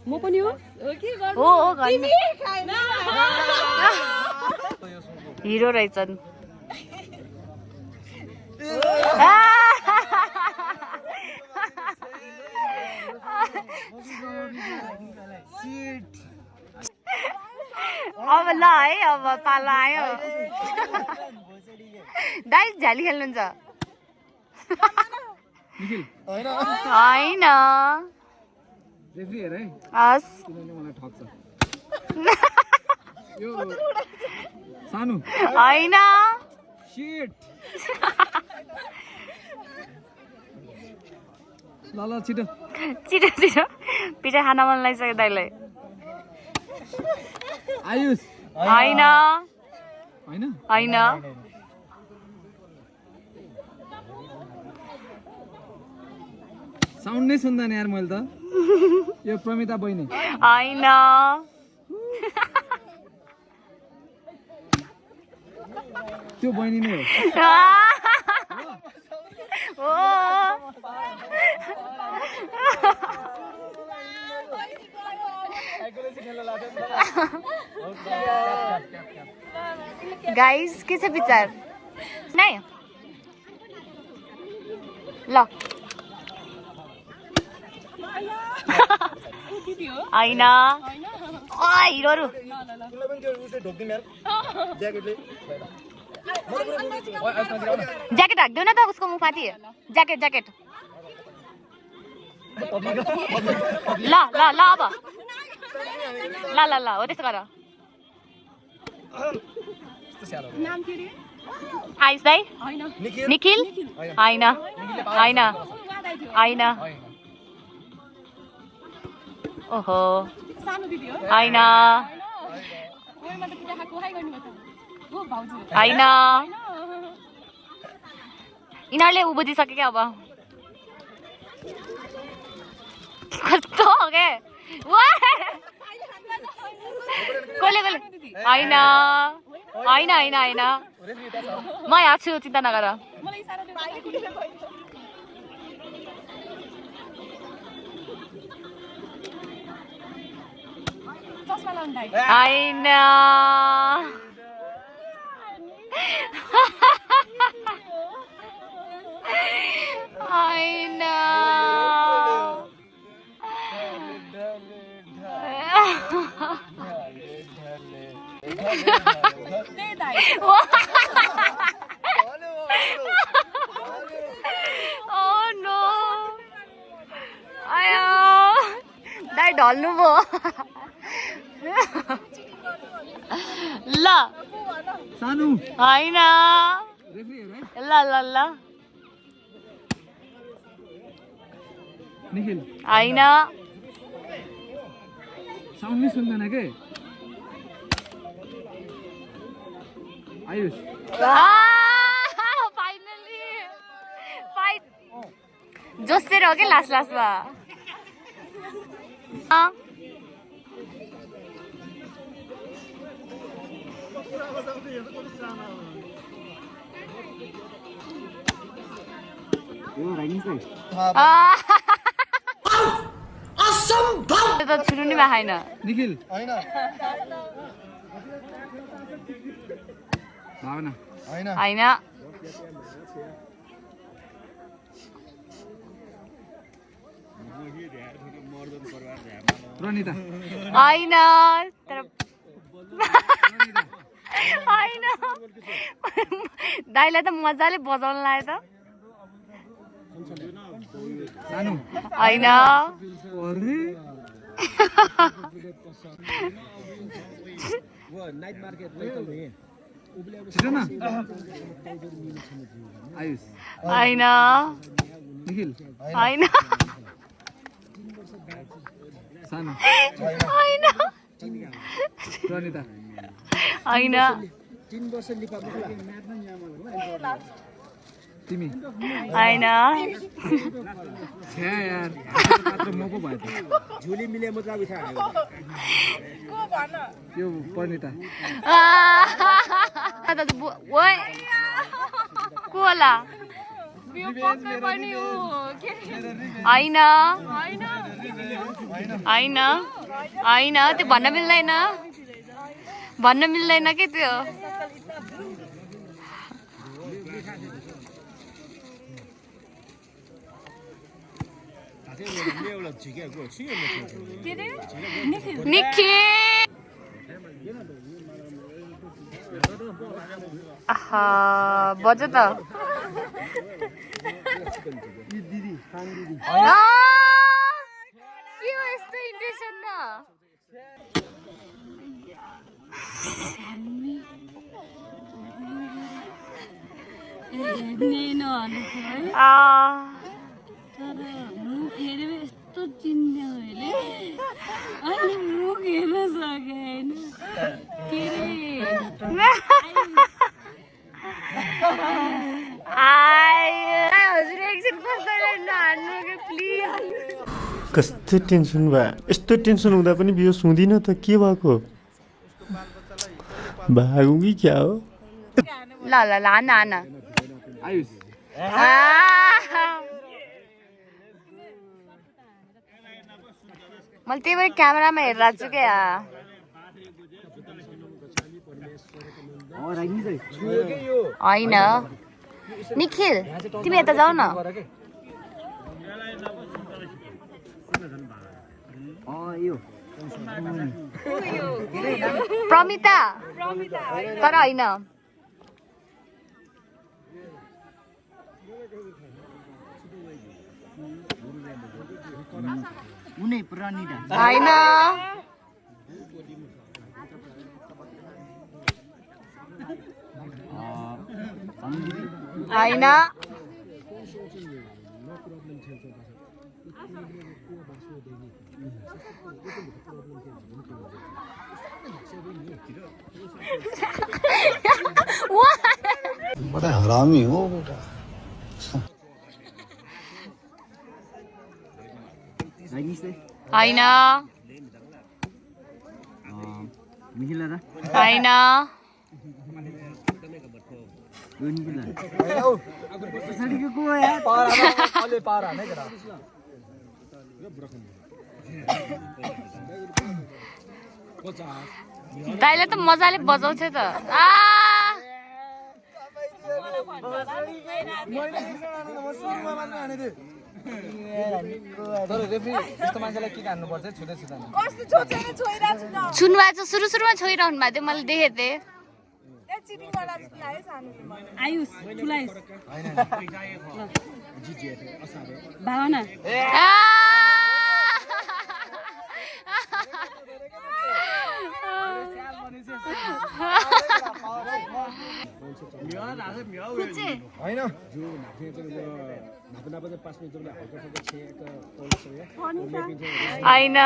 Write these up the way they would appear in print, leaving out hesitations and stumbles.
म पनि हो हिरो रहेछन् अब ल है अब पालो आयो दाइ झ्याली खेल्नुहुन्छ होइन हस् होइन छिटो छिटो छिटो पिठा खान मन लागिसक्यो दाइलाई आयुष होइन होइन होइन साउन्ड नै सुन्दैन यार मैले त यो प्रमिता बहिनी होइन त्यो बहिनी नै हो गाइस के छ विचार नै ल होइन हिरोहरू ज्याकेट हाक्देऊ न त उसको मुखमाथि ज्याकेट ज्याकेट ल ल ल अब ल ल ल हो त्यसो गर आइस दाइ निखिल होइन होइन होइन ओहो होइन होइन यिनीहरूले उ बुझिसक्यो क्या अब कस्तो हो के कसले कसले होइन होइन होइन होइन म यहाँ छु चिन्ता नगर होइन होइन Oh no! आया दाइ ढल्नु भयो ल सानु होइन ल ल ल निखिल होइन साउन्ड नै सुन्दैन के आयुष फाइनली जोसेर हो कि लास्ट लास्टमा त छुनु नि खाएन निखिल होइन भावना होइन प्रणिता होइन तर होइन दाइलाई त मजाले बजाउन लाग्यो त सानु होइन अरे छिटो न आयुष होइन निखिल होइन सानु होइन प्रणिता होइन तिमी होइन छ्या यार मात्र म पो भयो त झोली मिले मतलब यो प्रणिता को होला होइन होइन होइन त्यो भन्न मिल्दैन के त्यो आहा बज त के हो यस्तो इन्ट्रेसन न यस्तो चिन्ने मैले अनि मुख हेर्न सकेन के हजुर एकछिन कस्तो टेन्सन भयो यस्तो टेन्सन हुँदा पनि बियो सुँदिन त के भएको भागौँ कि क्या हो ल हान मैले त्यही भएर क्यामेरामा हेरिरहेको छु क्या होइन निखिल तिमी यता जाऊ न प्रमिता तर होइन होइन होइन बड़ा हरामी हो बेटा होइन होइन दाइले त मजाले बजाउँछ त छुनुभएको छ सुरुमा छोइरहनु भएको थियो मैले देखेको थिएँ आयुष ठुलायुष भावना होइन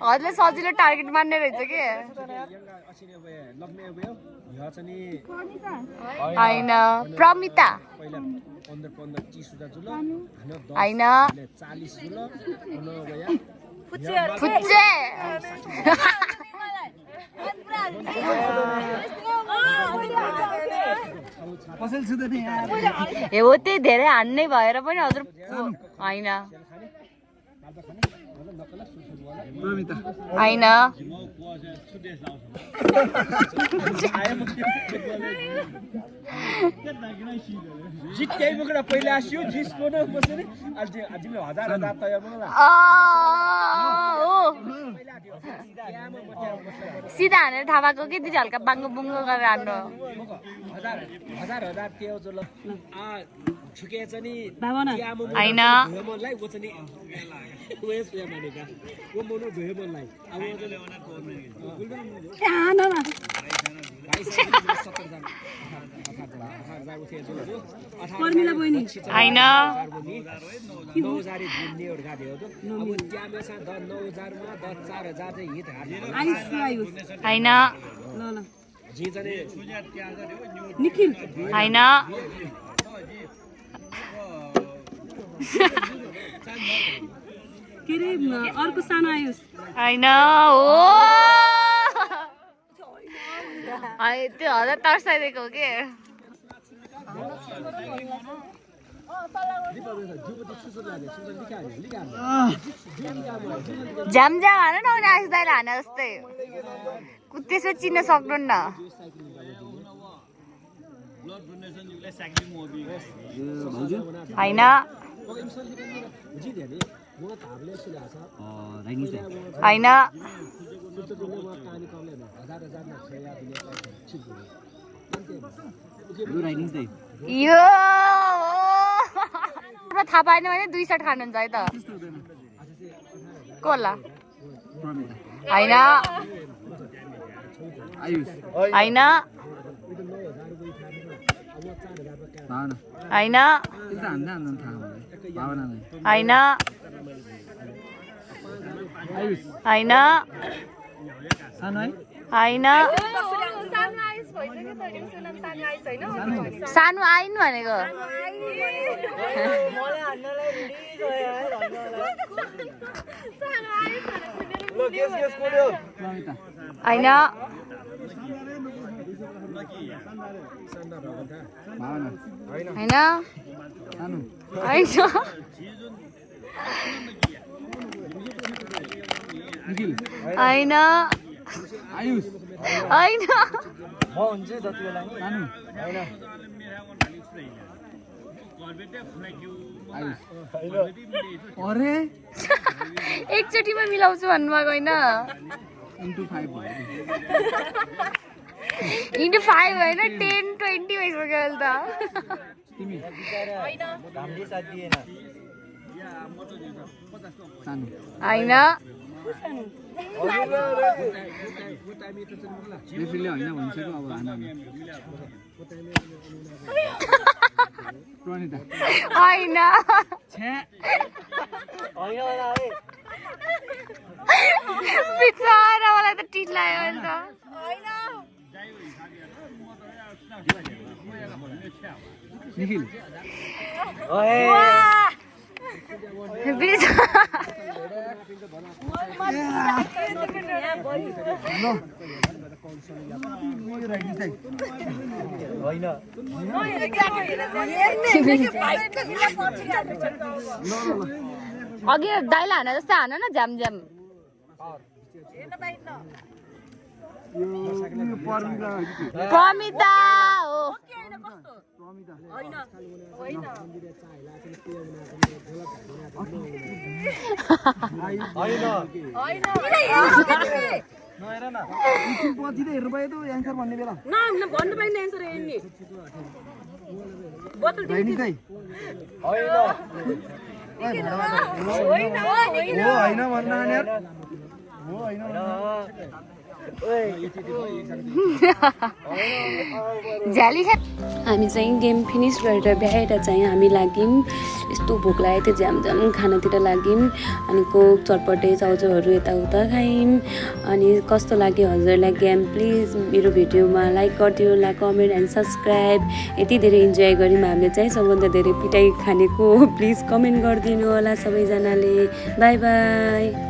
हजुरले सजिलो टार्गेट मान्ने रहेछ कि होइन प्रमिता होइन फुच्चे हे हो त्यही धेरै हान्ने भएर पनि हजुर होइन होइन सिधा हानेर थाहा भएको कि दिदी हल्का बाङ्गो बुङ्गो गरेर हान्नु होइन होइन होइन निखिल होइन के अरे अर्को सानो आयुष होइन हो त्यो हजार तर्साइदिएको हो के झ्यामझ्याम हान न उनी आइस दाइले हाने जस्तै त्यसमा चिन्न सक्नुहुन्न होइन होइन यो थाहा पाएन भने 2 सर्ट खानुहुन्छ है त को होला होइन होइन होइन होइन होइन होइन सानो आइन भनेको होइन होइन होइन होइन एकचोटिमा मिलाउँछु भन्नुभएको होइन इन्टु 5 होइन 10-20 भइसक्यो अहिले त होइन होइन बिचारा मलाई त टिट लाग्यो अहिले अघि दाइला हान जस्तै हान न झ्यामझ्याम प्रमिता हो हामी चाहिँ गेम फिनिस गरेर भ्याएर चाहिँ हामी लाग्यौँ यस्तो भोक लागेको थियो झ्यामझ्याम खानातिर लाग्यौँ अनि कोक चटपटे चाउचाउहरू यताउता खायौँ अनि कस्तो लाग्यो हजुरलाई गेम प्लिज मेरो भिडियोमा लाइक गरिदिनु होला कमेन्ट एन्ड सब्सक्राइब यति धेरै इन्जोय गऱ्यौँ हामीले चाहिँ सबभन्दा धेरै पिटाइ खानेको प्लिज कमेन्ट गरिदिनु होला सबैजनाले बाई बाई